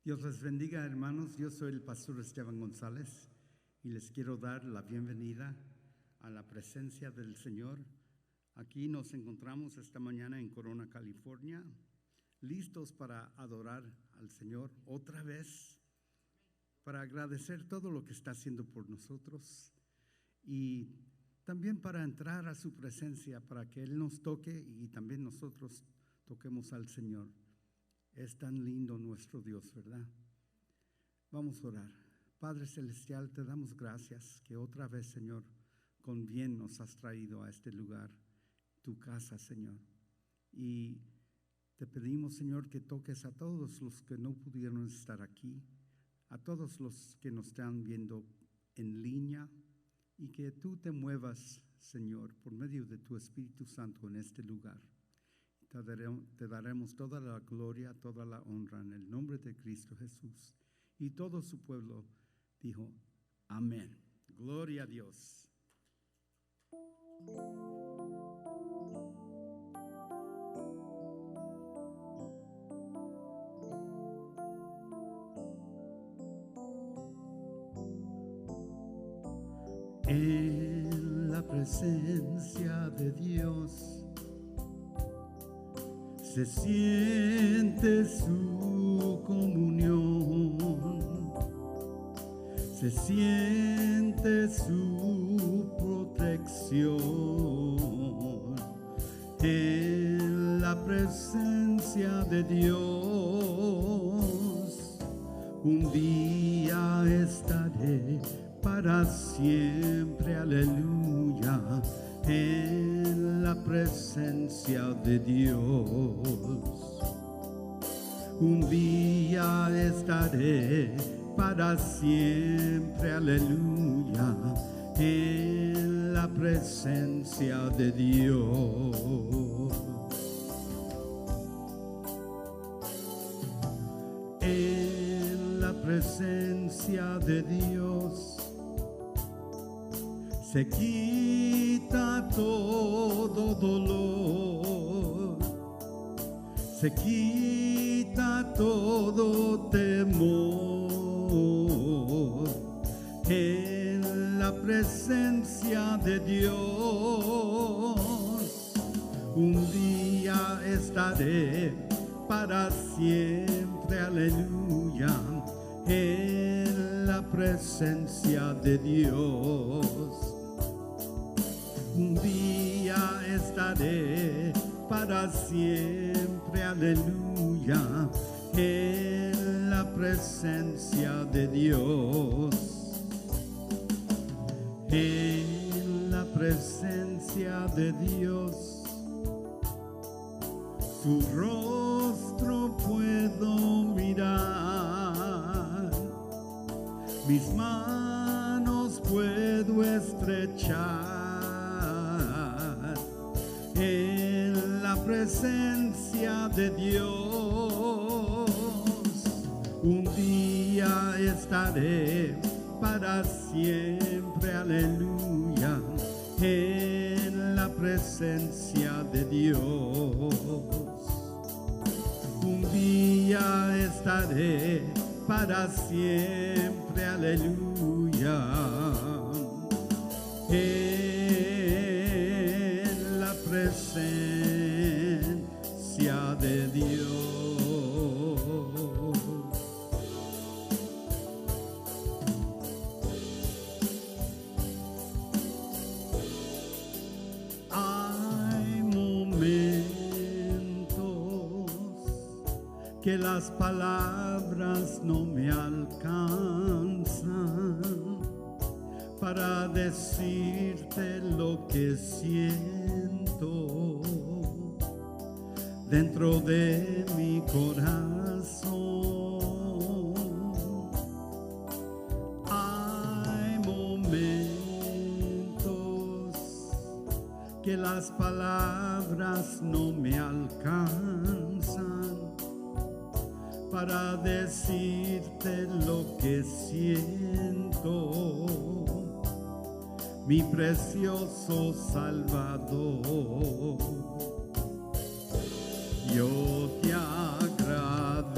Dios les bendiga, hermanos. Yo soy el pastor Esteban González y les quiero dar la bienvenida a la presencia del Señor. Aquí nos encontramos esta mañana en Corona, California, listos para adorar al Señor otra vez, para agradecer todo lo que está haciendo por nosotros y también para entrar a su presencia, para que Él nos toque y también nosotros toquemos al Señor. Es tan lindo nuestro Dios, ¿verdad? Vamos a orar. Padre Celestial, te damos gracias que otra vez, Señor, con bien nos has traído a este lugar, tu casa, Señor. Y te pedimos, Señor, que toques a todos los que no pudieron estar aquí, a todos los que nos están viendo en línea, y que tú te muevas, Señor, por medio de tu Espíritu Santo en este lugar. Te daremos toda la gloria, toda la honra en el nombre de Cristo Jesús. Y todo su pueblo dijo, amén. Gloria a Dios. En la presencia de Dios se siente su comunión, se siente su protección. En la presencia de Dios un día estaré para siempre, aleluya. En la presencia de Dios un día estaré para siempre, aleluya. En la presencia de Dios. En la presencia de Dios se quita todo dolor, se quita todo temor. En la presencia de Dios un día estaré para siempre, aleluya. En la presencia de Dios un día estaré para siempre, aleluya. En la presencia de Dios. En la presencia de Dios su rostro puedo mirar, mis manos puedo estrechar. En la presencia de Dios un día estaré para siempre, aleluya. En la presencia de Dios un día estaré para siempre, aleluya. En la presencia de Dios. Hay momentos que las palabras no me alcanzan para decirte lo que siento dentro de mi corazón. Hay momentos que las palabras no me alcanzan para decirte lo que siento, mi precioso Salvador. Yo te agradezco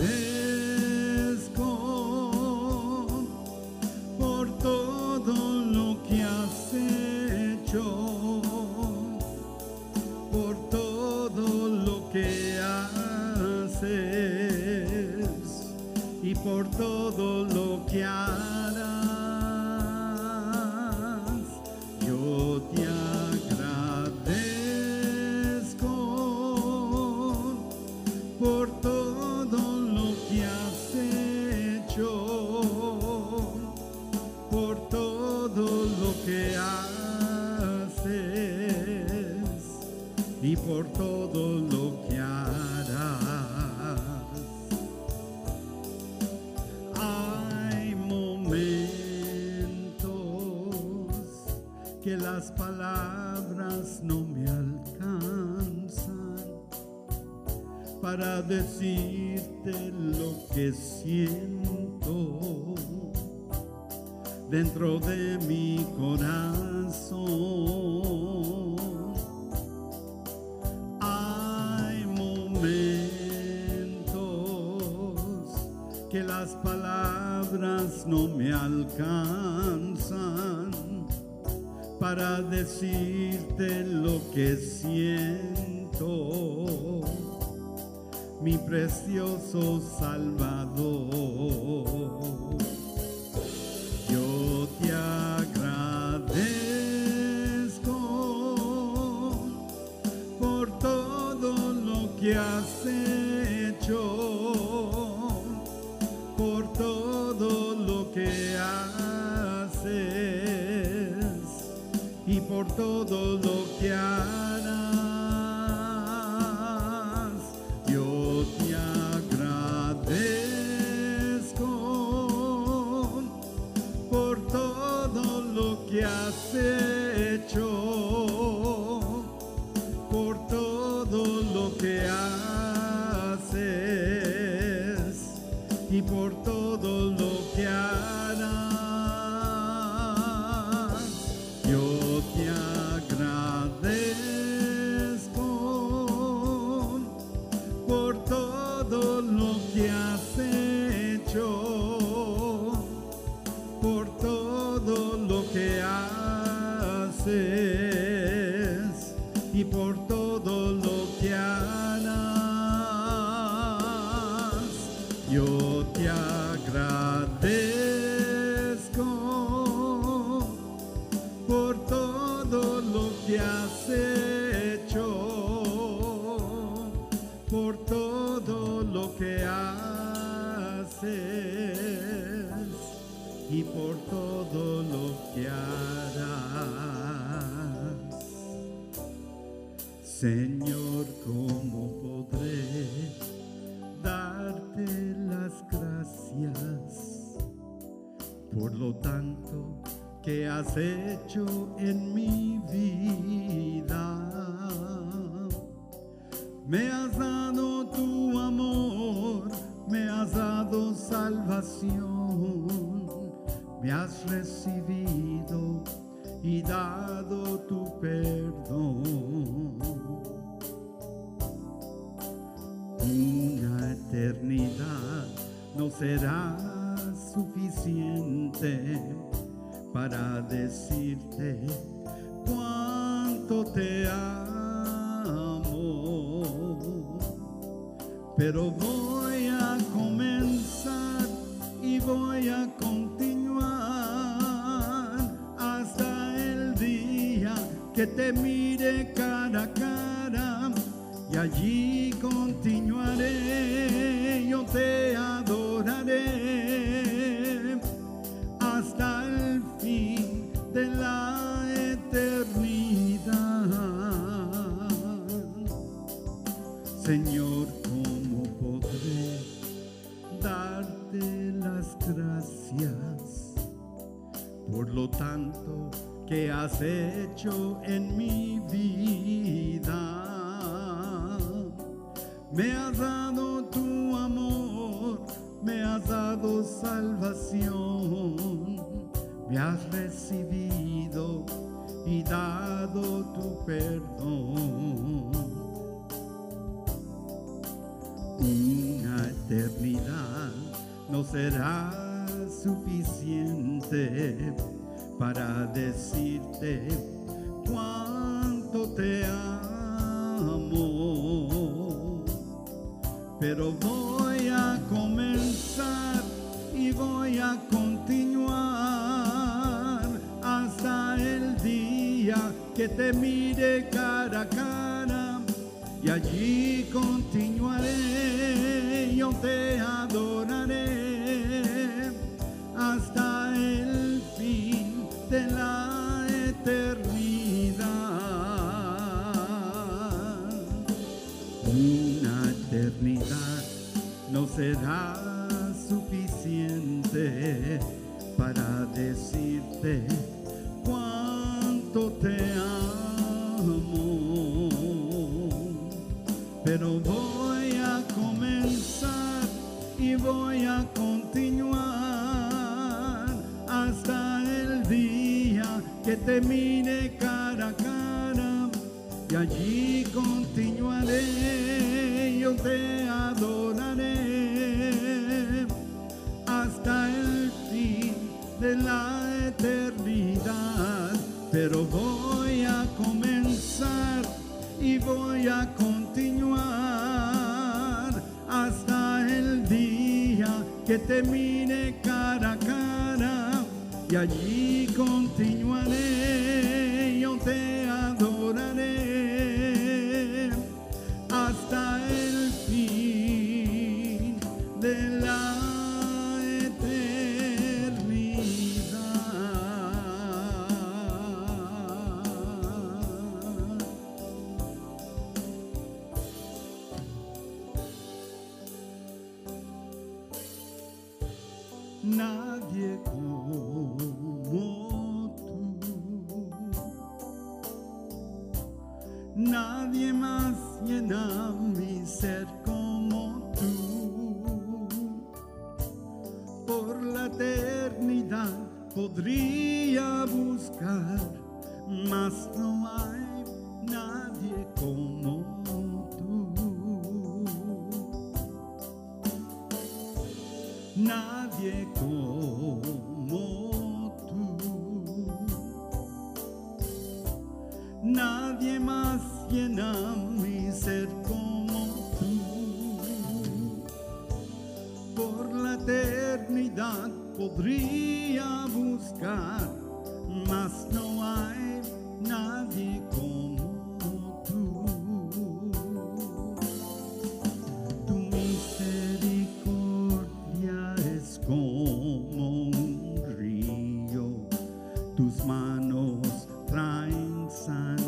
haces y por todo lo que harás. Yo te agradezco por todo lo que has hecho, por todo lo que haces y por todo lo que harás. Hay momentos que las palabras no me alcanzan para decirte lo que siento dentro de mi corazón. Hay momentos que las palabras no me alcanzan para decirte lo que siento, mi precioso Salvador. Yo te agradezco por todo lo que has hecho, por todo lo que haces y por todo lo que harás. Yo te agradezco por todo lo que has hecho, por todo lo que haces y por todo lo que harás. Yo te agradezco por todo lo que has hecho, por todo lo que haces y por todo lo que harás. Yo te agradezco por todo lo que has hecho, por todo lo que haces y por todo lo que harás. Señor, ¿cómo podré darte las gracias por lo tanto que has hecho en mi vida? Me has dado tu amor, me has dado salvación, me has recibido y dado tu perdón. Una eternidad no será suficiente para decirte cuánto te amo, pero voy a comenzar y voy a continuar hasta el día que te mire cara a cara, y allí continuaré, yo te adoraré hasta el fin de la eternidad. Señor, ¿cómo podré darte las gracias por lo tanto que has hecho en mi vida? Me has dado tu amor, me has dado salvación, me has recibido y dado tu perdón. Una eternidad no será suficiente para decirte cuánto te amo, pero voy a comenzar y voy a continuar hasta el día que te mire cara a cara, y allí continuaré, yo te adoraré hasta el fin de la eternidad. Una eternidad no será suficiente para decirte cuánto te amo, pero voy a comenzar y voy a continuar hasta el día que te mire cara a cara, y allí continuaré, yo te adoraré hasta el fin de la eternidad. Pero voy a comenzar y voy a continuar hasta el día que te mire cara a cara, y allí continuaré, yo te adoraré hasta el fin de la nadie como tú, nadie más llena mi ser como tú. Por la eternidad podría buscar, mas no hay nadie como tú. Nadie como tú, nadie más llena mi ser como tú. Por la eternidad podría buscar, mas no hay nadie como tú. Tu misericordia es como un río, tus manos traen sanidad.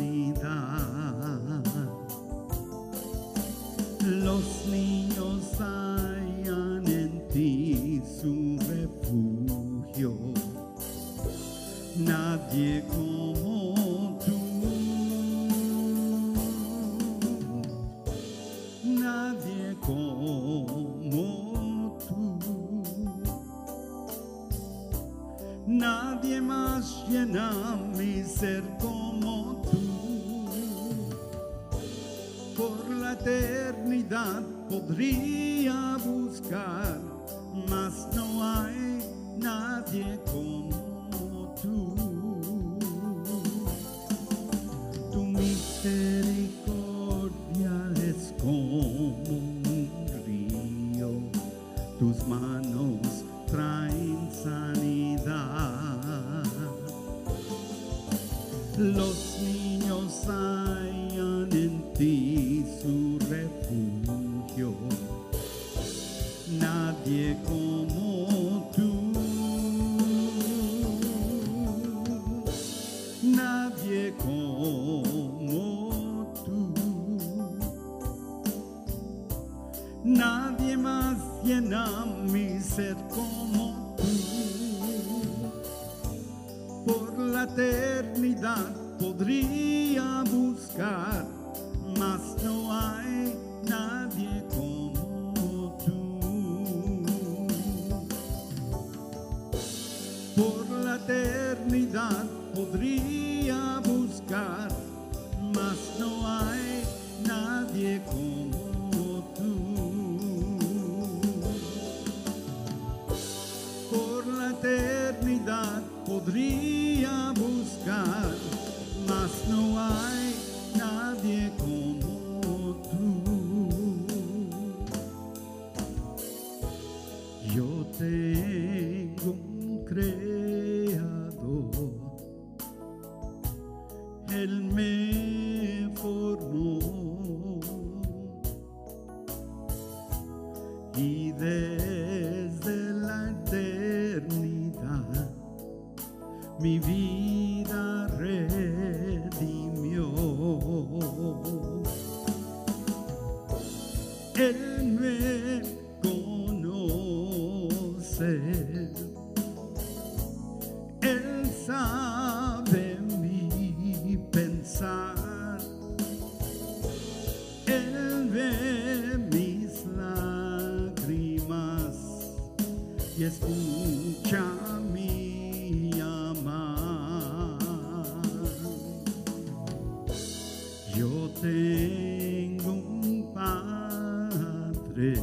Los niños hallan en ti su refugio, nadie como tú, nadie como tú. Nadie más llena mi ser como tú. Por la eternidad podría buscar, mas no hay nadie como tú. Tu misericordia es como un río, tus manos traen sanidad. Los niños hallan en ti su refugio, nadie como tú, nadie como tú. Nadie más llena mi ser como tú. Por la eternidad podría buscar, mas no hay nadie como tú. Por la eternidad podría buscar, mas no hay nadie como tú. Por la eternidad podría buscar, mas no hay nadie como tú. y desde la eternidad mi vida redimió. Él me conoce, Él sabe mi pensar, Él ve mis lágrimas y escucha mi llamar. Yo tengo un Padre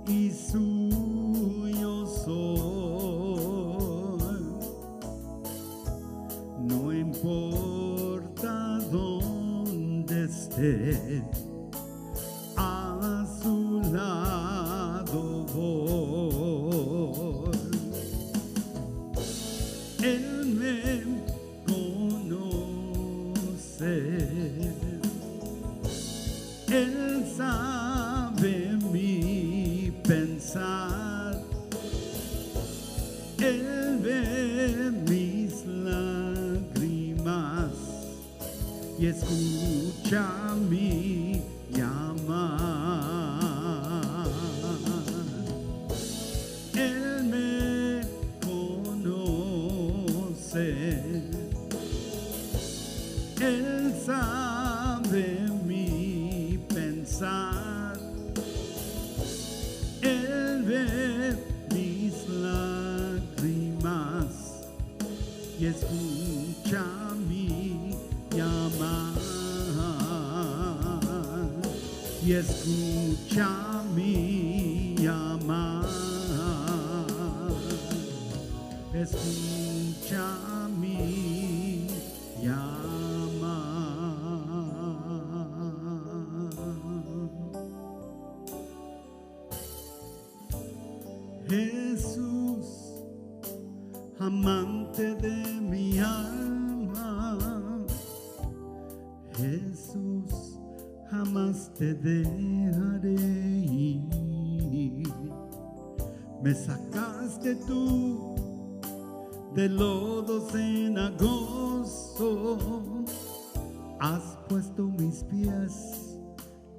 y suyo soy. No importa dónde esté, a su lado voy. Él me conoce, Él sabe mi pensar, Él ve mis lágrimas y escucha mi llamar. Él me conoce, Él sabe mi pensar, Él ve mis lágrimas y escucha mi llamar, y escucha mi llamar, escucha mi llamar. Jesús, amante de mi alma, Jesús, jamás te dejaré ir. Me sacaste tú del lodo cenagoso, has puesto mis pies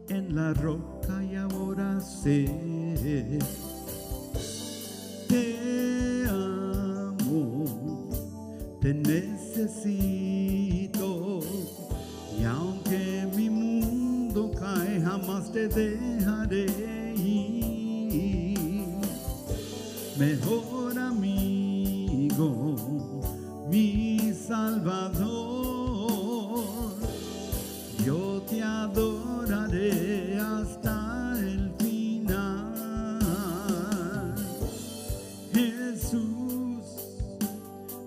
en la roca y ahora sé. Te amo, te necesito, y aunque mi mundo cae, jamás te dejaré ir. Mejor amigo, mi Salvador, yo te adoraré hasta el final. Jesús,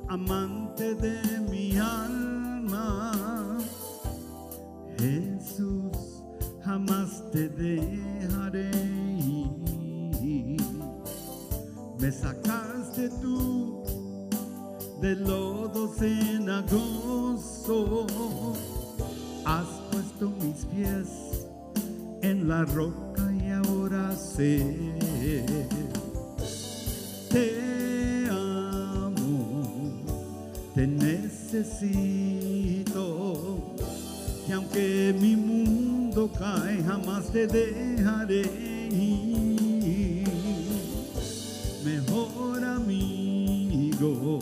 amante de mi alma, Jesús, jamás te dejaré ir. Me sacaste tú del lodo cenagoso, has puesto mis pies en la roca y ahora sé. Te amo, te necesito, y aunque mi mundo cae, jamás te dejaré ir. Mejor amigo,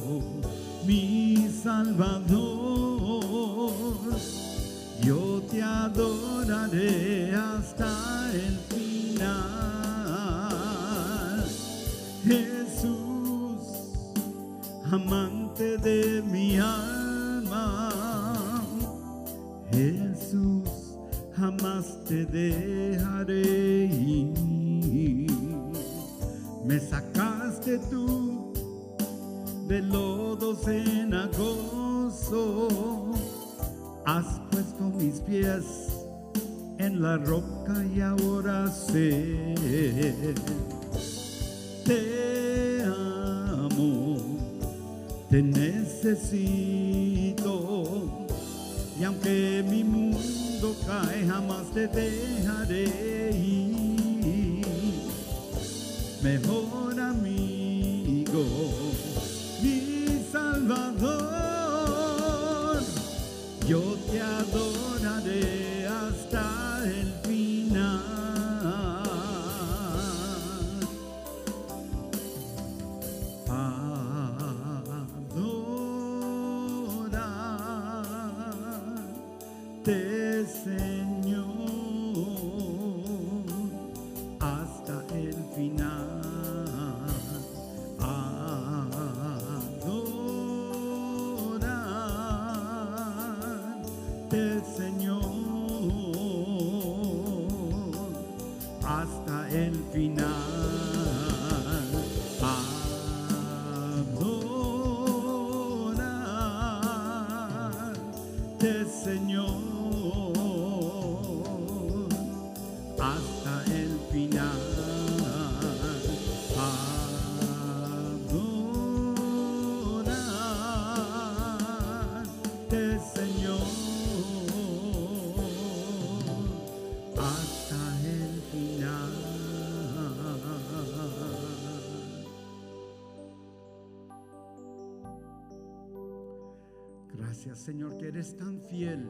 mi Salvador, yo te adoraré hasta el final. Jesús, amante de mi alma, Jesús, jamás te dejaré ir. Me sacaste tú del lodo cenagoso, has puesto mis pies en la roca y ahora sé. Te amo, te necesito, y aunque mi mundo cae, jamás te dejaré ir. mejor amigo, mi Salvador. Yo te adoraré hasta el final. Adórate, Señor, hasta el final. Adórate, Señor, hasta el final. Adórate, Señor, hasta el final. Adórate, Señor, hasta el final. Gracias, Señor, que eres tan fiel,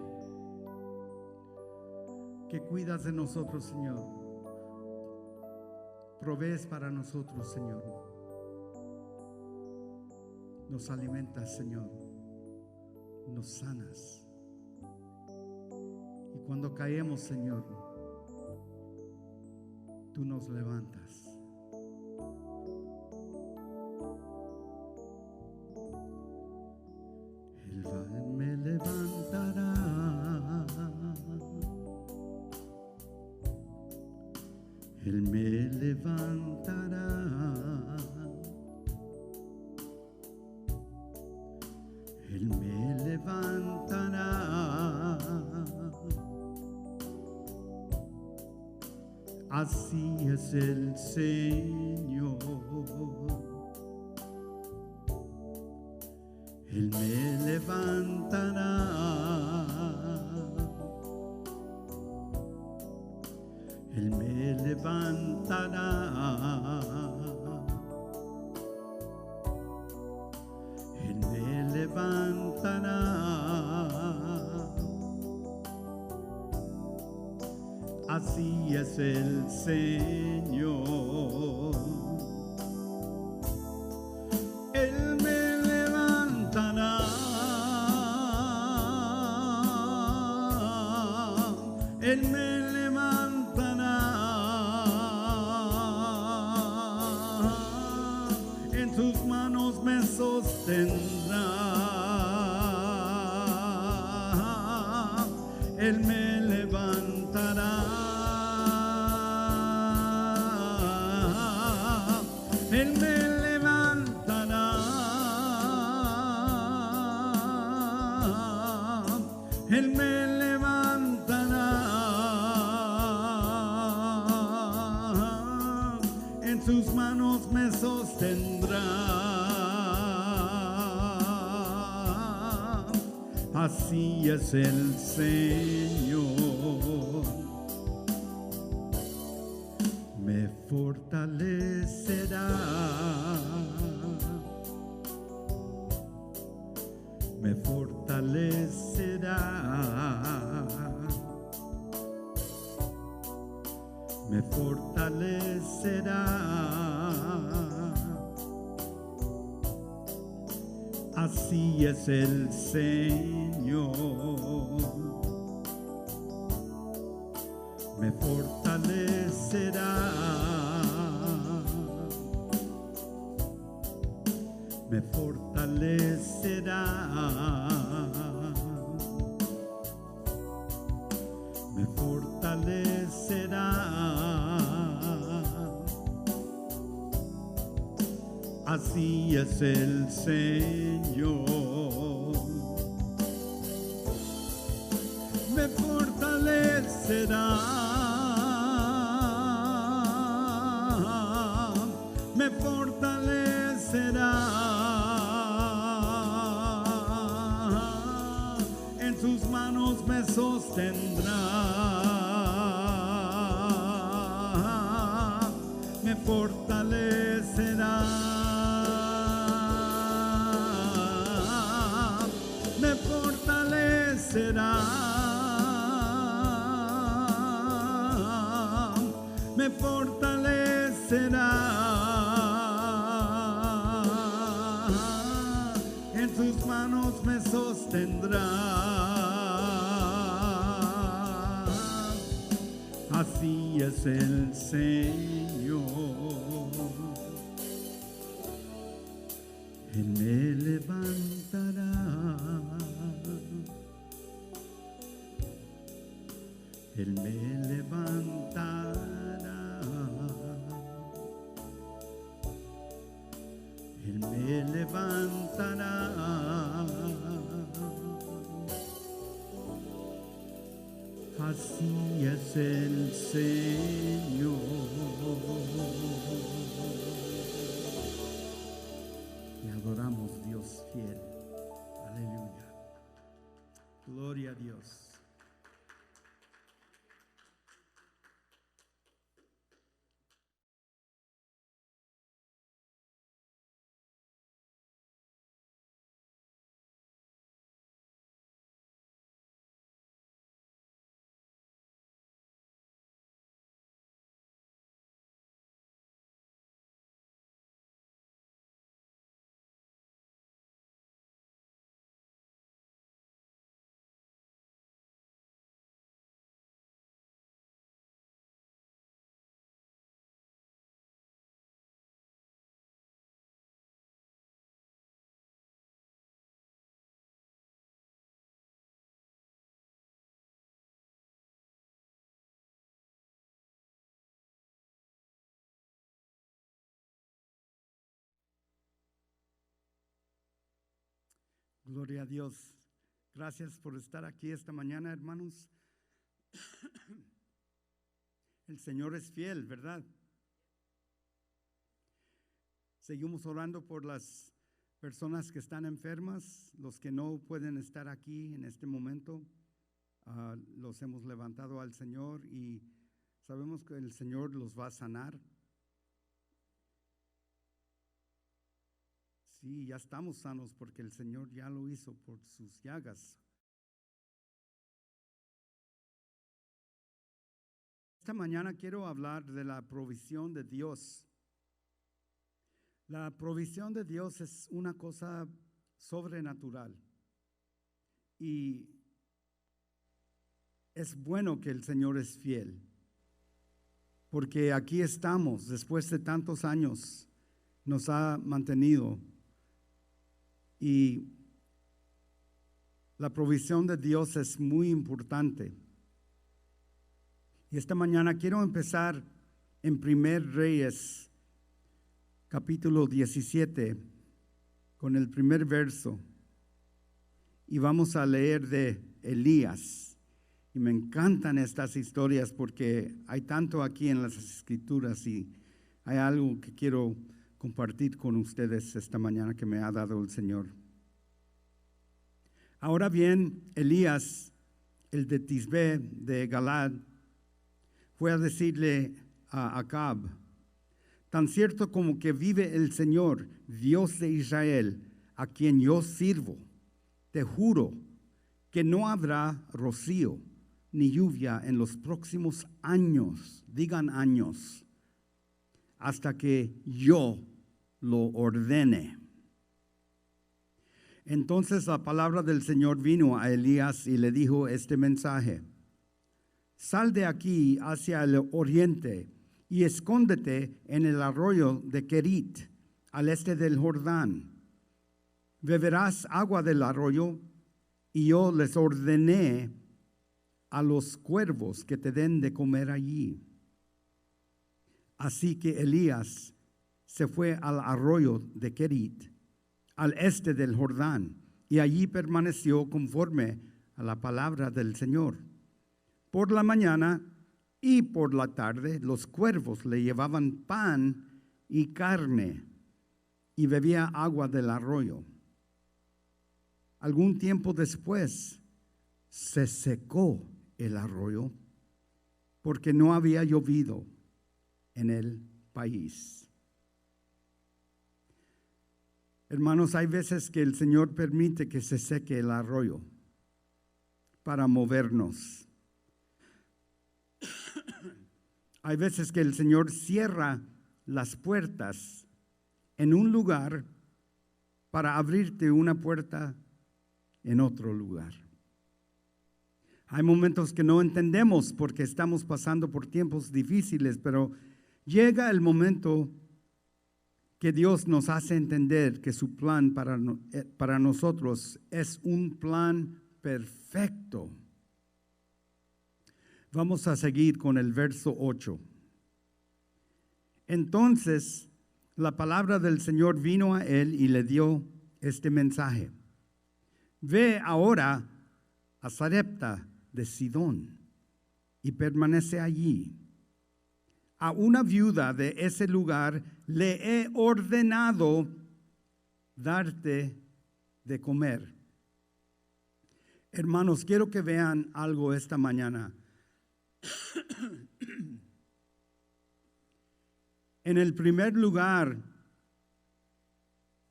que cuidas de nosotros, Señor. Provees para nosotros, Señor. Nos alimentas, Señor. Nos sanas. Y cuando caemos, Señor, tú nos levantas. Él me levantará. Él me levantará. Él me levantará. Así es el Señor. Él me levantará. Él me levantará. Él me levantará. Así es el Señor. Él me levantará. Él me levantará. En sus manos me sostendrá. Él me levantará. Él me levantará. Él me levantará. En sus manos me sostendrá. Así es el Señor. Me fortalecerá. Me fortalecerá. Me fortalecerá. Así es el Señor. Me fortalecerá. Me fortalecerá. Me fortalecerá. Así es el Señor. Me fortalecerá. Me fortalecerá. En sus manos me sostendrá. Me fortalecerá. me fortalecerá, en sus manos me sostendrá. Así es el Señor, Él me levantará, Él me levantará, Él me levantará. Así es el Señor. Y adoramos, Dios fiel. Aleluya. Gloria a Dios. Gloria a Dios. Gracias por estar aquí esta mañana, hermanos. El Señor es fiel, ¿verdad? Seguimos orando por las personas que están enfermas, los que no pueden estar aquí en este momento. Los hemos levantado al Señor y sabemos que el Señor los va a sanar. Sí, ya estamos sanos porque el Señor ya lo hizo por sus llagas. Esta mañana quiero hablar de la provisión de Dios. La provisión de Dios es una cosa sobrenatural y es bueno que el Señor es fiel, porque aquí estamos después de tantos años, nos ha mantenido. Y la provisión de Dios es muy importante. Y esta mañana quiero empezar en 1 Reyes, capítulo 17, con el primer verso. Y vamos a leer de Elías. Y me encantan estas historias porque hay tanto aquí en las Escrituras y hay algo que quiero compartir con ustedes esta mañana que me ha dado el Señor. Ahora bien, Elías, el de Tisbe de Galad, fue a decirle a Acab: tan cierto como que vive el Señor, Dios de Israel, a quien yo sirvo, te juro que no habrá rocío ni lluvia en los próximos años, digan años, hasta que yo lo ordene. Entonces la palabra del Señor vino a Elías y le dijo este mensaje: sal de aquí hacia el oriente y escóndete en el arroyo de Kerit, al este del Jordán. Beberás agua del arroyo, y yo les ordené a los cuervos que te den de comer allí. Así que Elías se fue al arroyo de Kerit, al este del Jordán, y allí permaneció conforme a la palabra del Señor. Por la mañana y por la tarde los cuervos le llevaban pan y carne, y bebía agua del arroyo. Algún tiempo después se secó el arroyo porque no había llovido en el país. Hermanos, hay veces que el Señor permite que se seque el arroyo para movernos. Hay veces que el Señor cierra las puertas en un lugar para abrirte una puerta en otro lugar. Hay momentos que no entendemos porque estamos pasando por tiempos difíciles, pero llega el momento que Dios nos hace entender que su plan para nosotros es un plan perfecto. Vamos a seguir con el verso 8. Entonces, la palabra del Señor vino a él y le dio este mensaje. Ve ahora a Sarepta de Sidón y permanece allí. A una viuda de ese lugar le he ordenado darte de comer. Hermanos, quiero que vean algo esta mañana. En el primer lugar,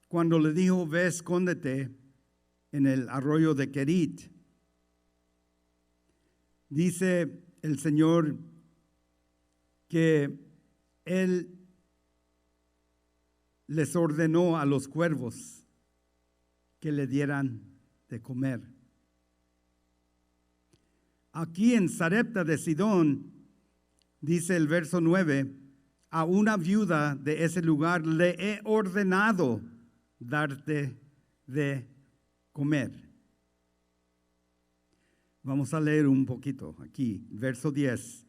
cuando le dijo, ve, escóndete en el arroyo de Kerit, dice el Señor que Él les ordenó a los cuervos que le dieran de comer. Aquí en Sarepta de Sidón, dice el verso 9, a una viuda de ese lugar le he ordenado darte de comer. Vamos a leer un poquito aquí, verso 10.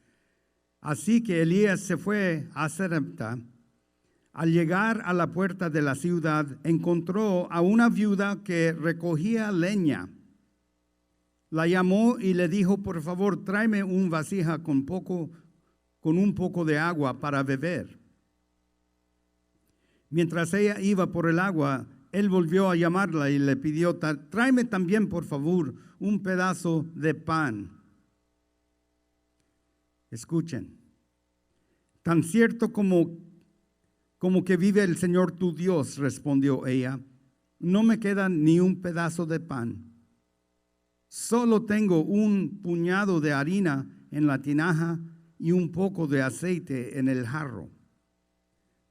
Así que Elías se fue a Sarepta. Al llegar a la puerta de la ciudad, encontró a una viuda que recogía leña. La llamó y le dijo, por favor, tráeme un vasija con un poco de agua para beber. Mientras ella iba por el agua, él volvió a llamarla y le pidió, tráeme también, por favor, un pedazo de pan. Escuchen, tan cierto como que vive el Señor tu Dios, respondió ella, no me queda ni un pedazo de pan. Solo tengo un puñado de harina en la tinaja y un poco de aceite en el jarro.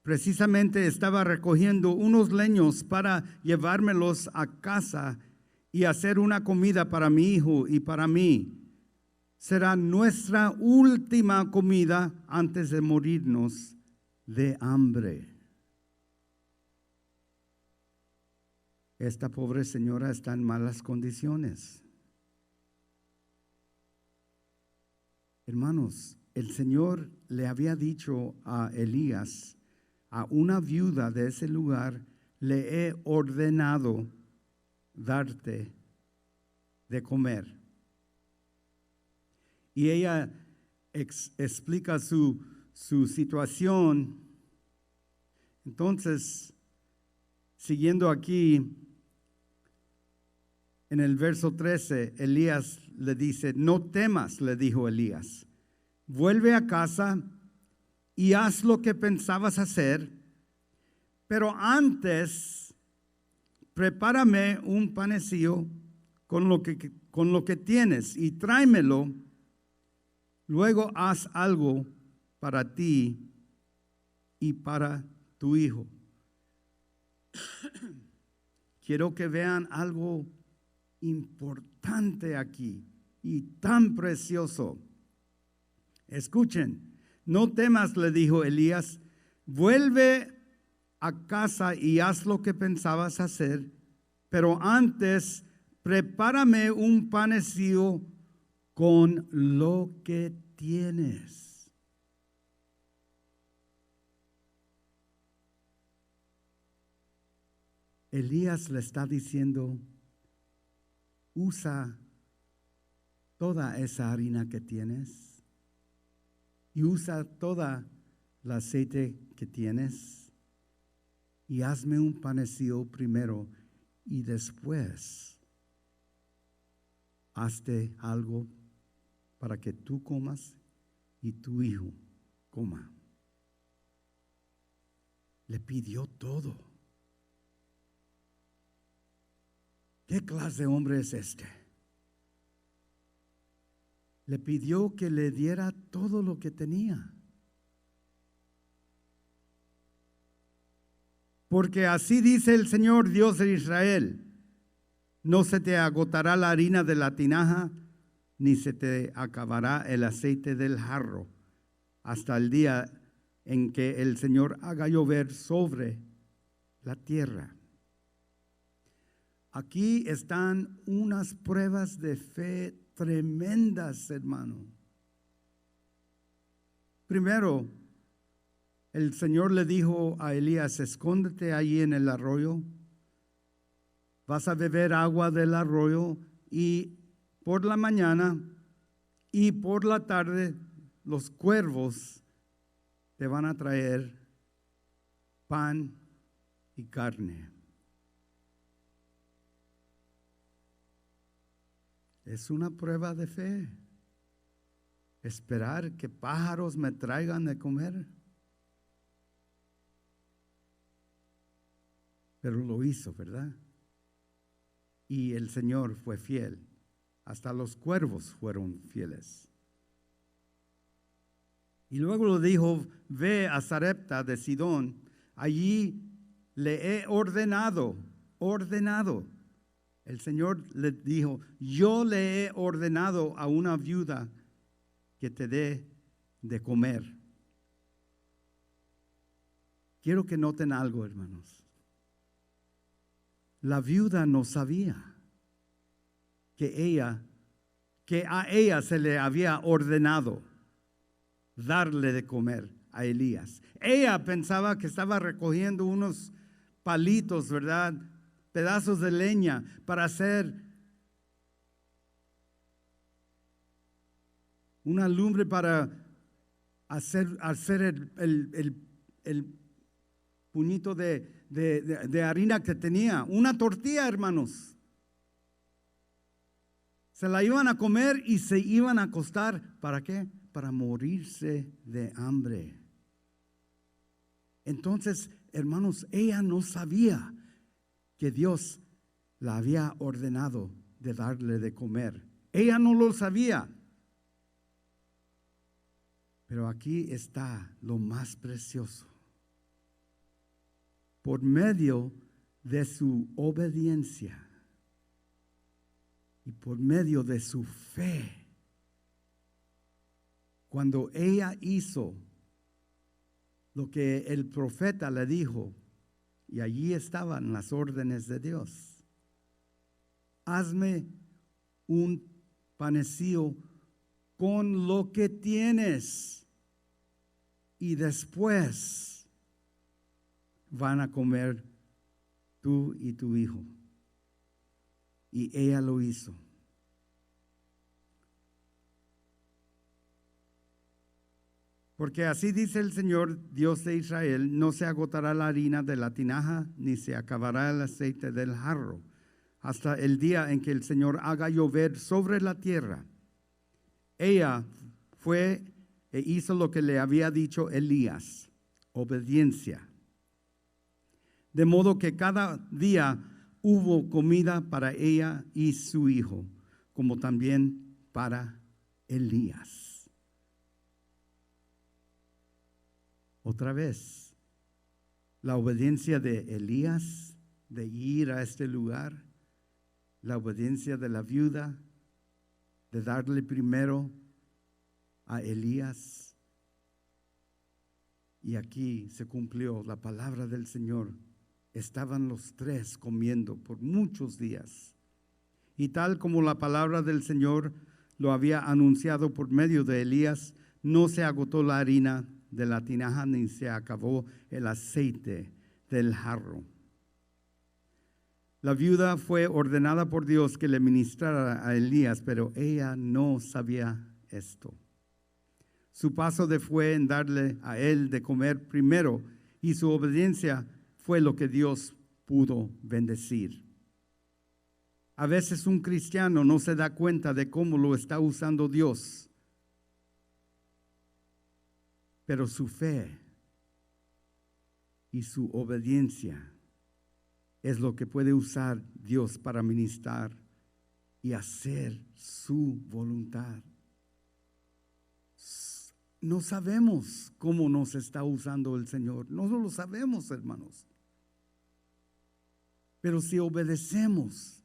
Precisamente estaba recogiendo unos leños para llevármelos a casa y hacer una comida para mi hijo y para mí. Será nuestra última comida antes de morirnos de hambre. Esta pobre señora está en malas condiciones. Hermanos, el Señor le había dicho a Elías, a una viuda de ese lugar, le he ordenado darte de comer. Y ella explica su situación. Entonces, siguiendo aquí, en el verso 13, Elías le dice, no temas, le dijo Elías, vuelve a casa y haz lo que pensabas hacer, pero antes prepárame un panecillo con lo que tienes y tráemelo, luego haz algo para ti y para tu hijo. Quiero que vean algo importante aquí y tan precioso. Escuchen, no temas, le dijo Elías, vuelve a casa y haz lo que pensabas hacer, pero antes prepárame un panecillo con lo que tienes. Elías le está diciendo, usa toda esa harina que tienes y usa toda el aceite que tienes y hazme un panecillo primero y después hazte algo para que tú comas y tu hijo coma. Le pidió todo. ¿Qué clase de hombre es este? Le pidió que le diera todo lo que tenía. Porque así dice el Señor Dios de Israel: no se te agotará la harina de la tinaja, ni se te acabará el aceite del jarro, hasta el día en que el Señor haga llover sobre la tierra. Aquí están unas pruebas de fe tremendas, hermano. Primero, el Señor le dijo a Elías: escóndete allí en el arroyo, vas a beber agua del arroyo, y por la mañana y por la tarde los cuervos te van a traer pan y carne. Es una prueba de fe. Esperar que pájaros me traigan de comer. Pero lo hizo, ¿verdad? Y el Señor fue fiel. Hasta los cuervos fueron fieles. Y luego le dijo: ve a Sarepta de Sidón, allí le he ordenado. El Señor le dijo: yo le he ordenado a una viuda que te dé de comer. Quiero que noten algo, hermanos. La viuda no sabía que a ella se le había ordenado darle de comer a Elías. Ella pensaba que estaba recogiendo unos palitos, ¿verdad? Pedazos de leña para hacer una lumbre, para hacer el puñito de harina que tenía. Una tortilla, hermanos. Se la iban a comer y se iban a acostar. ¿Para qué? Para morirse de hambre. Entonces, hermanos, ella no sabía que Dios la había ordenado de darle de comer. Ella no lo sabía. Pero aquí está lo más precioso. Por medio de su obediencia y por medio de su fe, cuando ella hizo lo que el profeta le dijo, y allí estaban las órdenes de Dios: hazme un panecillo con lo que tienes, y después van a comer tú y tu hijo. Y ella lo hizo. Porque así dice el Señor Dios de Israel: no se agotará la harina de la tinaja, ni se acabará el aceite del jarro, hasta el día en que el Señor haga llover sobre la tierra. Ella fue e hizo lo que le había dicho Elías: obediencia. De modo que cada día hubo comida para ella y su hijo, como también para Elías. Otra vez, la obediencia de Elías de ir a este lugar, la obediencia de la viuda de darle primero a Elías. Y aquí se cumplió la palabra del Señor. Estaban los tres comiendo por muchos días. Y tal como la palabra del Señor lo había anunciado por medio de Elías, no se agotó la harina de la tinaja, ni se acabó el aceite del jarro. La viuda fue ordenada por Dios que le ministrara a Elías, pero ella no sabía esto. Su paso fue en darle a él de comer primero, y su obediencia fue lo que Dios pudo bendecir. A veces un cristiano no se da cuenta de cómo lo está usando Dios, pero su fe y su obediencia es lo que puede usar Dios para ministrar y hacer su voluntad. No sabemos cómo nos está usando el Señor. No lo sabemos, hermanos. Pero si obedecemos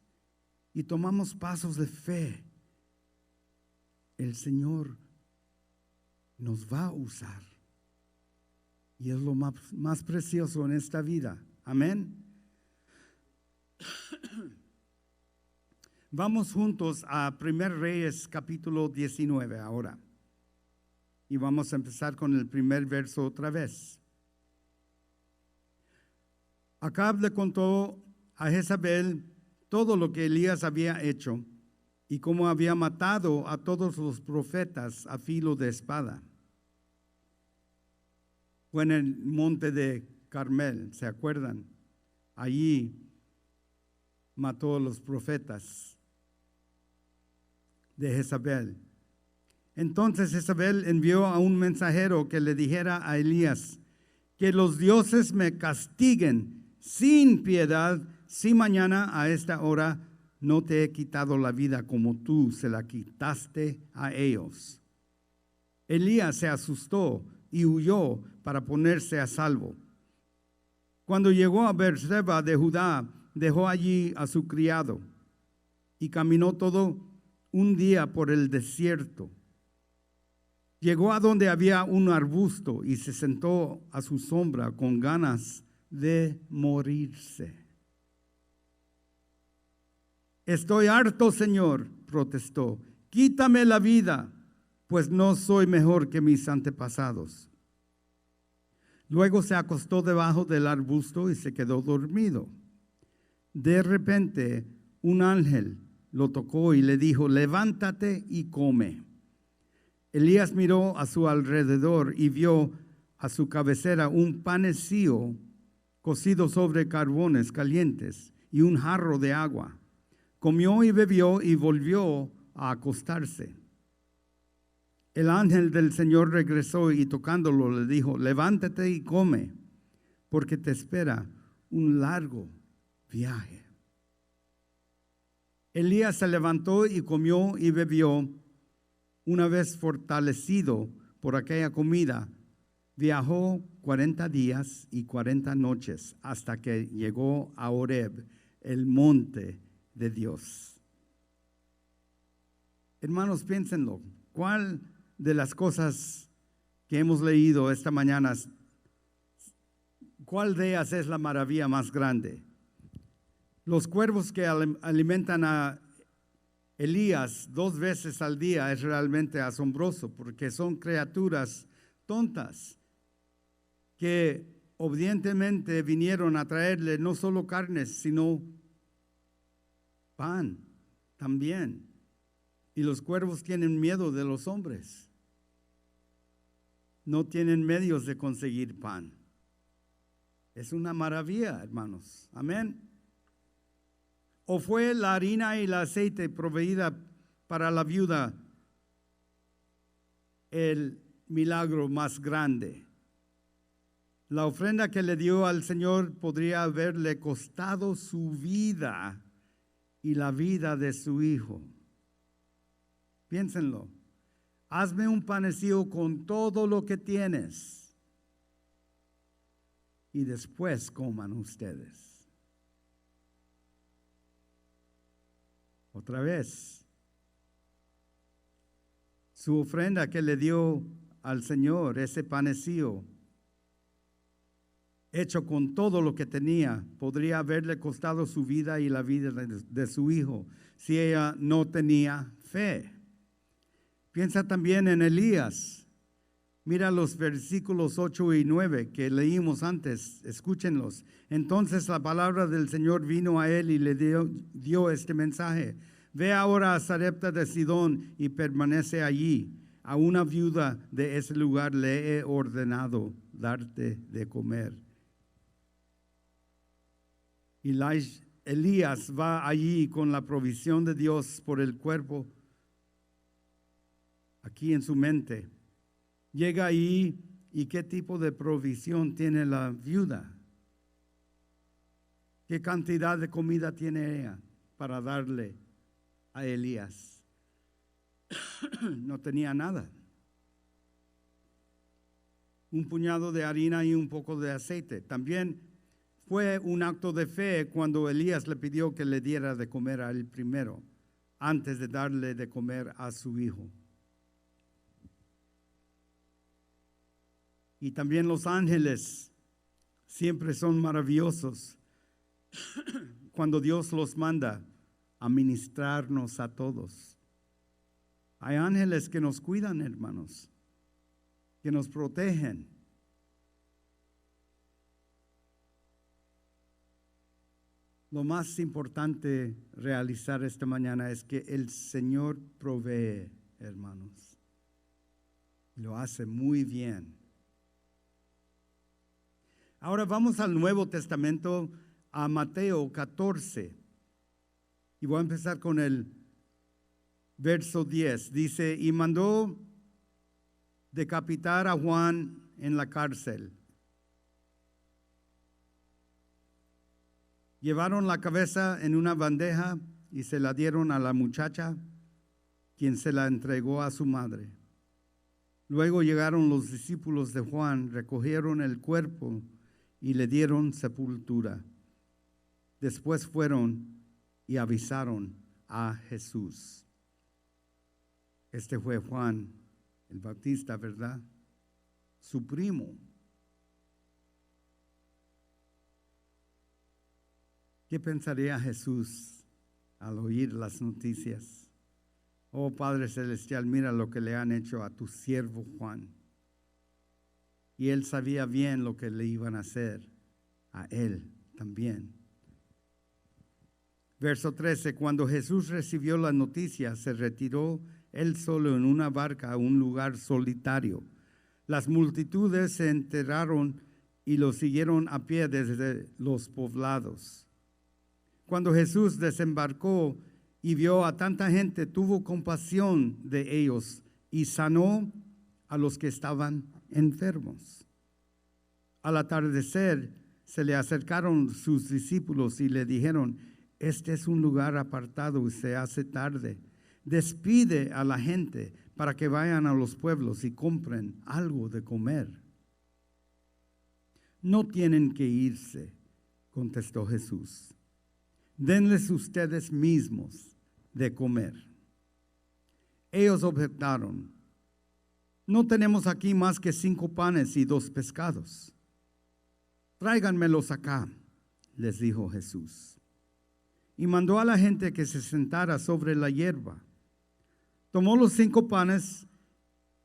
y tomamos pasos de fe, el Señor nos va a usar. Y es lo más precioso en esta vida. Amén. Vamos juntos a 1 Reyes capítulo 19 ahora. Y vamos a empezar con el primer verso otra vez. Acab le contó a Jezabel todo lo que Elías había hecho y cómo había matado a todos los profetas a filo de espada. Fue en el monte de Carmel, ¿se acuerdan? Allí mató a los profetas de Jezabel. Entonces Jezabel envió a un mensajero que le dijera a Elías: que los dioses me castiguen sin piedad si mañana a esta hora no te he quitado la vida como tú se la quitaste a ellos. Elías se asustó y huyó para ponerse a salvo. Cuando llegó a Beerseba de Judá, dejó allí a su criado y caminó todo un día por el desierto. Llegó a donde había un arbusto y se sentó a su sombra con ganas de morirse. Estoy harto, Señor, protestó. Quítame la vida, pues no soy mejor que mis antepasados. Luego se acostó debajo del arbusto y se quedó dormido. De repente, un ángel lo tocó y le dijo: levántate y come. Elías miró a su alrededor y vio a su cabecera un panecillo cocido sobre carbones calientes y un jarro de agua. Comió y bebió y volvió a acostarse. El ángel del Señor regresó y tocándolo le dijo: levántate y come, porque te espera un largo viaje. Elías se levantó y comió y bebió. Una vez fortalecido por aquella comida, viajó 40 días y 40 noches hasta que llegó a Horeb, el monte de Dios. Hermanos, piénsenlo. ¿Cuál de las cosas que hemos leído esta mañana, cuál de ellas es la maravilla más grande? Los cuervos que alimentan a Elías 2 veces al día es realmente asombroso, porque son criaturas tontas que obedientemente vinieron a traerle no solo carnes, sino pan también. Y los cuervos tienen miedo de los hombres. No tienen medios de conseguir pan. Es una maravilla, hermanos. Amén. ¿O fue la harina y el aceite proveída para la viuda el milagro más grande? La ofrenda que le dio al Señor podría haberle costado su vida y la vida de su hijo. Piénsenlo. Hazme un panecillo con todo lo que tienes y después coman ustedes. Otra vez, su ofrenda que le dio al Señor, ese panecillo, hecho con todo lo que tenía, podría haberle costado su vida y la vida de su hijo, si ella no tenía fe. Piensa también en Elías. Mira los versículos 8 y 9 que leímos antes, escúchenlos. Entonces la palabra del Señor vino a él y le dio este mensaje: ve ahora a Sarepta de Sidón y permanece allí. A una viuda de ese lugar le he ordenado darte de comer. Elías va allí con la provisión de Dios por el cuerpo aquí en su mente. Llega ahí y ¿qué tipo de provisión tiene la viuda? ¿Qué cantidad de comida tiene ella para darle a Elías? No tenía nada. Un puñado de harina y un poco de aceite. También fue un acto de fe cuando Elías le pidió que le diera de comer a él primero, antes de darle de comer a su hijo. Y también los ángeles siempre son maravillosos cuando Dios los manda a ministrarnos a todos. Hay ángeles que nos cuidan, hermanos, que nos protegen. Lo más importante realizar esta mañana es que el Señor provee, hermanos. Lo hace muy bien. Ahora vamos al Nuevo Testamento, a Mateo 14. Y voy a empezar con el verso 10. Dice, y mandó decapitar a Juan en la cárcel. Llevaron la cabeza en una bandeja y se la dieron a la muchacha, quien se la entregó a su madre. Luego llegaron los discípulos de Juan, recogieron el cuerpo y le dieron sepultura. Después fueron y avisaron a Jesús. Este fue Juan el Bautista, ¿verdad? Su primo. ¿Qué pensaría Jesús al oír las noticias? Oh Padre Celestial, mira lo que le han hecho a tu siervo Juan. Y él sabía bien lo que le iban a hacer a él también. Verso 13, cuando Jesús recibió la noticia, se retiró él solo en una barca a un lugar solitario. Las multitudes se enteraron y lo siguieron a pie desde los poblados. Cuando Jesús desembarcó y vio a tanta gente, tuvo compasión de ellos y sanó a los que estaban enfermos. Al atardecer se le acercaron sus discípulos y le dijeron, este es un lugar apartado y se hace tarde. Despide a la gente para que vayan a los pueblos y compren algo de comer. No tienen que irse, contestó Jesús. Denles ustedes mismos de comer. Ellos objetaron, no tenemos aquí más que 5 panes y 2 pescados. Tráiganmelos acá, les dijo Jesús. Y mandó a la gente que se sentara sobre la hierba. Tomó los 5 panes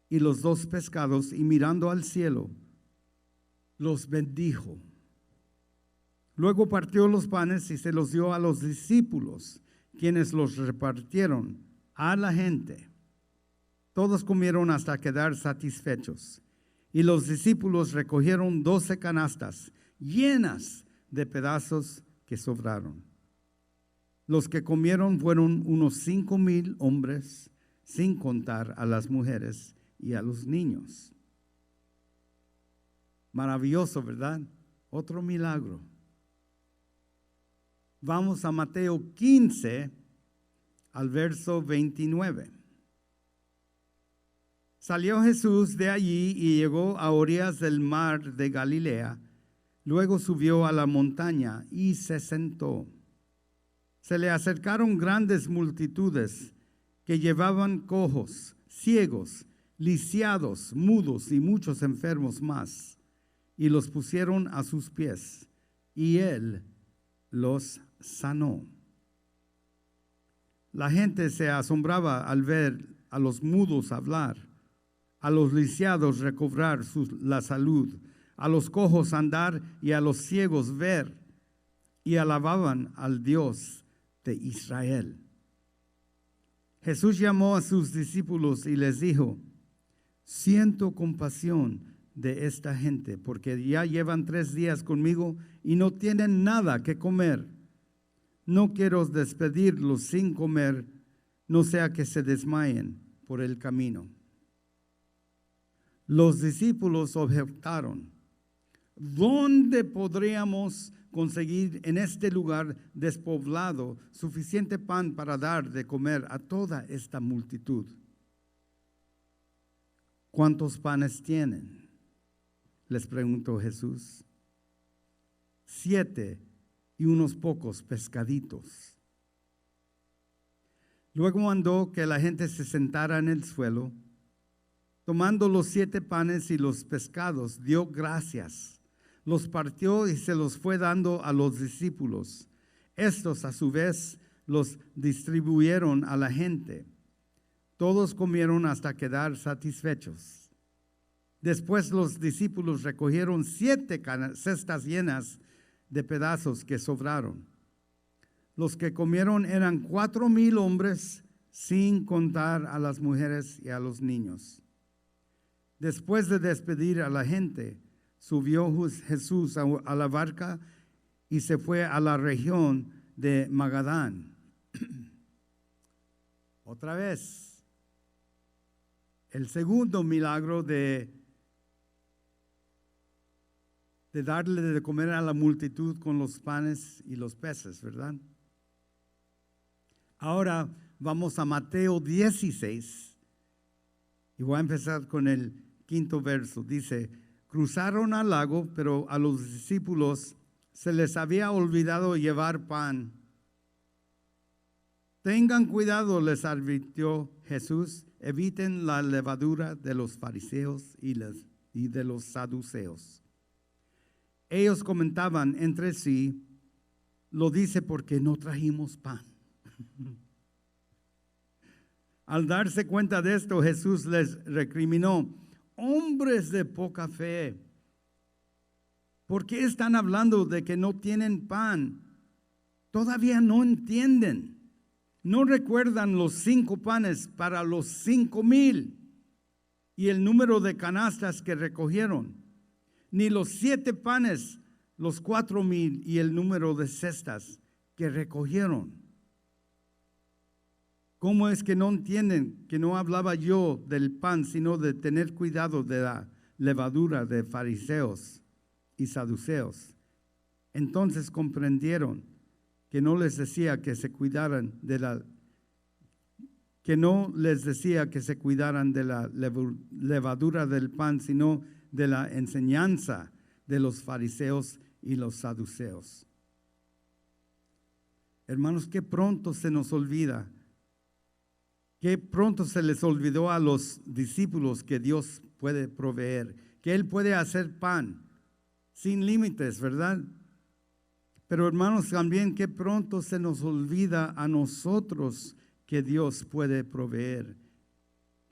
y los 2 pescados y mirando al cielo, los bendijo. Luego partió los panes y se los dio a los discípulos, quienes los repartieron a la gente. Todos comieron hasta quedar satisfechos. Y los discípulos recogieron 12 canastas llenas de pedazos que sobraron. Los que comieron fueron unos 5,000 hombres, sin contar a las mujeres y a los niños. Maravilloso, ¿verdad? Otro milagro. Vamos a Mateo 15, al verso 29. Salió Jesús de allí y llegó a orillas del mar de Galilea. Luego subió a la montaña y se sentó. Se le acercaron grandes multitudes que llevaban cojos, ciegos, lisiados, mudos y muchos enfermos más, y los pusieron a sus pies, y él los sanó. La gente se asombraba al ver a los mudos hablar, a los lisiados recobrar la salud, a los cojos andar y a los ciegos ver, y alababan al Dios de Israel. Jesús llamó a sus discípulos y les dijo, siento compasión de esta gente, porque ya llevan 3 días conmigo y no tienen nada que comer. No quiero despedirlos sin comer, no sea que se desmayen por el camino. Los discípulos objetaron, ¿dónde podríamos conseguir en este lugar despoblado suficiente pan para dar de comer a toda esta multitud? ¿Cuántos panes tienen?, les preguntó Jesús. 7 y unos pocos pescaditos. Luego mandó que la gente se sentara en el suelo. Tomando los 7 panes y los pescados, dio gracias, los partió y se los fue dando a los discípulos. Estos a su vez los distribuyeron a la gente. Todos comieron hasta quedar satisfechos. Después los discípulos recogieron 7 cestas llenas de pedazos que sobraron. Los que comieron eran 4,000 hombres, sin contar a las mujeres y a los niños. Después de despedir a la gente, subió Jesús a la barca y se fue a la región de Magadán. Otra vez, el segundo milagro de darle de comer a la multitud con los panes y los peces, ¿verdad? Ahora vamos a Mateo 16 y voy a empezar con el 5º verso. Dice: cruzaron al lago, pero a los discípulos se les había olvidado llevar pan. Tengan cuidado, les advirtió Jesús, eviten la levadura de los fariseos y de los saduceos. Ellos comentaban entre sí: lo dice porque no trajimos pan. Al darse cuenta de esto, Jesús les recriminó: hombres de poca fe, ¿por qué están hablando de que no tienen pan? Todavía no entienden. ¿No recuerdan los 5 panes para los 5,000 y el número de canastas que recogieron? Ni los 7 panes, los 4,000 y el número de cestas que recogieron. ¿Cómo es que no entienden que no hablaba yo del pan, sino de tener cuidado de la levadura de fariseos y saduceos? Entonces comprendieron que no les decía que se cuidaran de la levadura del pan, sino de la enseñanza de los fariseos y los saduceos. Hermanos, qué pronto se nos olvida. Qué pronto se les olvidó a los discípulos que Dios puede proveer, que Él puede hacer pan sin límites, ¿verdad? Pero hermanos, también qué pronto se nos olvida a nosotros que Dios puede proveer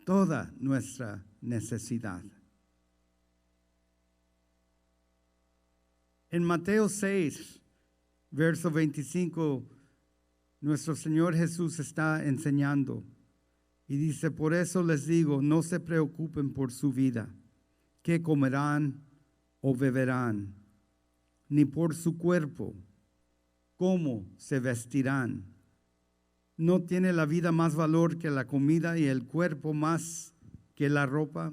toda nuestra necesidad. En Mateo 6, verso 25, nuestro Señor Jesús está enseñando. Y dice: por eso les digo, no se preocupen por su vida, qué comerán o beberán, ni por su cuerpo, cómo se vestirán. ¿No tiene la vida más valor que la comida y el cuerpo más que la ropa?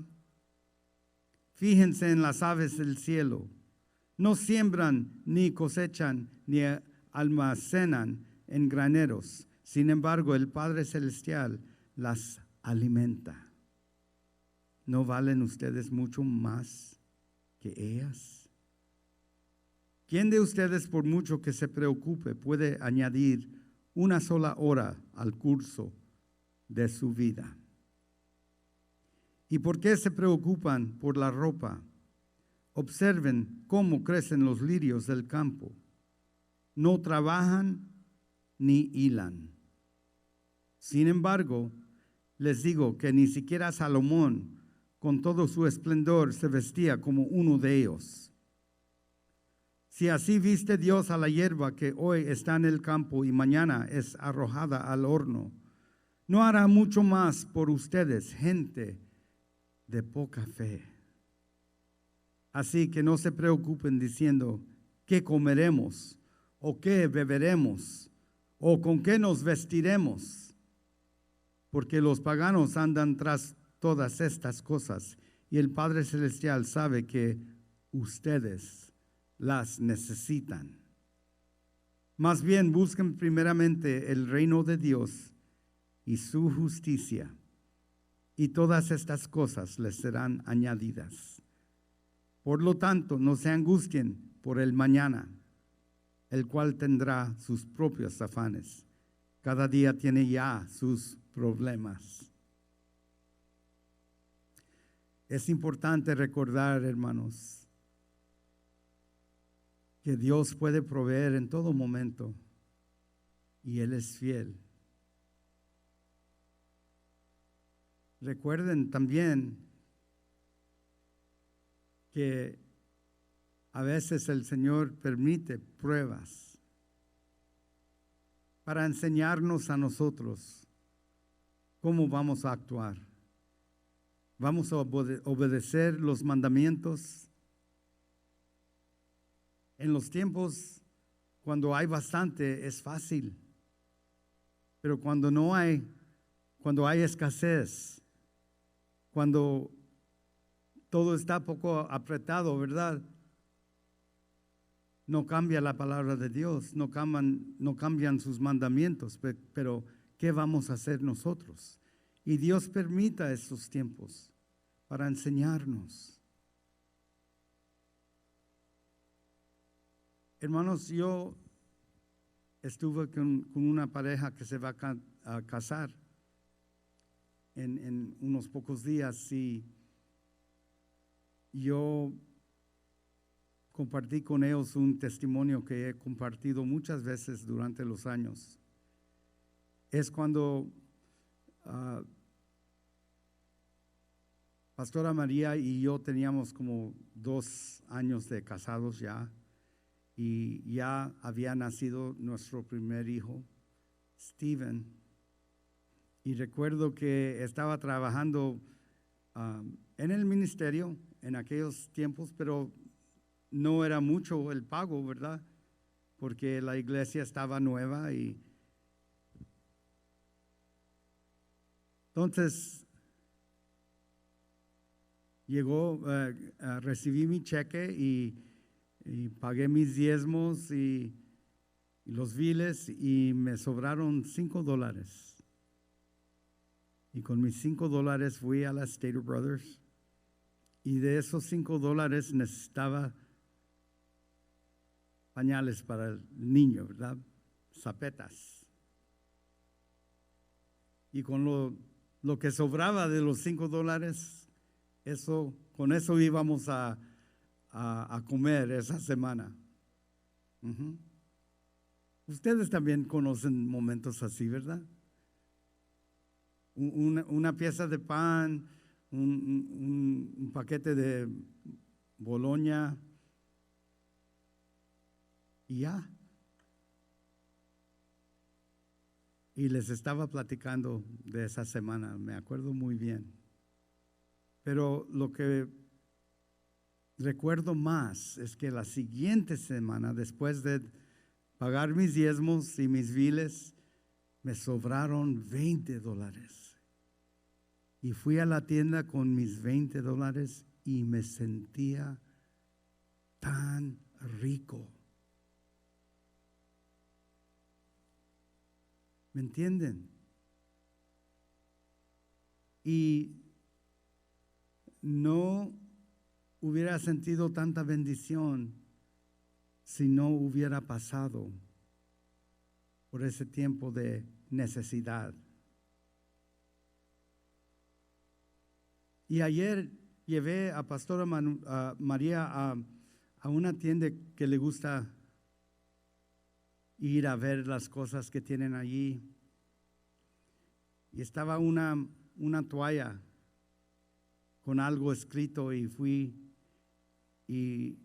Fíjense en las aves del cielo. No siembran, ni cosechan, ni almacenan en graneros. Sin embargo, el Padre Celestial las alimenta. ¿No valen ustedes mucho más que ellas? ¿Quién de ustedes, por mucho que se preocupe, puede añadir una sola hora al curso de su vida? ¿Y por qué se preocupan por la ropa? Observen cómo crecen los lirios del campo. No trabajan ni hilan. Sin embargo, les digo que ni siquiera Salomón, con todo su esplendor, se vestía como uno de ellos. Si así viste Dios a la hierba que hoy está en el campo y mañana es arrojada al horno, ¿no hará mucho más por ustedes, gente de poca fe? Así que no se preocupen diciendo: ¿qué comeremos? ¿O qué beberemos? ¿O con qué nos vestiremos? Porque los paganos andan tras todas estas cosas, y el Padre Celestial sabe que ustedes las necesitan. Más bien busquen primeramente el reino de Dios y su justicia, y todas estas cosas les serán añadidas. Por lo tanto, no se angustien por el mañana, el cual tendrá sus propios afanes. Cada día tiene ya sus problemas. Es importante recordar, hermanos, que Dios puede proveer en todo momento y Él es fiel. Recuerden también que a veces el Señor permite pruebas para enseñarnos a nosotros cómo vamos a actuar. Vamos a obedecer los mandamientos. En los tiempos, cuando hay bastante, es fácil. Pero cuando no hay, cuando hay escasez, cuando todo está poco apretado, ¿verdad? No cambia la palabra de Dios, no cambian sus mandamientos, pero ¿qué vamos a hacer nosotros? Y Dios permita esos tiempos para enseñarnos. Hermanos, yo estuve con una pareja que se va a casar en unos pocos días y yo compartí con ellos un testimonio que he compartido muchas veces durante los años. Es cuando Pastora María y yo teníamos como 2 años de casados ya, y ya había nacido nuestro primer hijo, Steven. Y recuerdo que estaba trabajando en el ministerio en aquellos tiempos, pero no era mucho el pago, ¿verdad? Porque la iglesia estaba nueva y entonces recibí mi cheque y pagué mis diezmos y los biles y me sobraron $5. Y con mis $5 fui a la Stater Brothers y de esos $5 necesitaba pañales para el niño, ¿verdad? Zapetas. Y con lo que sobraba de los $5, con eso íbamos a comer esa semana. Ustedes también conocen momentos así, ¿verdad? Una pieza de pan, un paquete de Boloña y ya. Y les estaba platicando de esa semana, me acuerdo muy bien. Pero lo que recuerdo más es que la siguiente semana, después de pagar mis diezmos y mis biles, me sobraron $20. Y fui a la tienda con mis $20 y me sentía tan rico. ¿Me entienden? Y no hubiera sentido tanta bendición si no hubiera pasado por ese tiempo de necesidad. Y ayer llevé a Pastora María a una tienda que le gusta ir a ver las cosas que tienen allí. Y estaba una toalla con algo escrito y fui y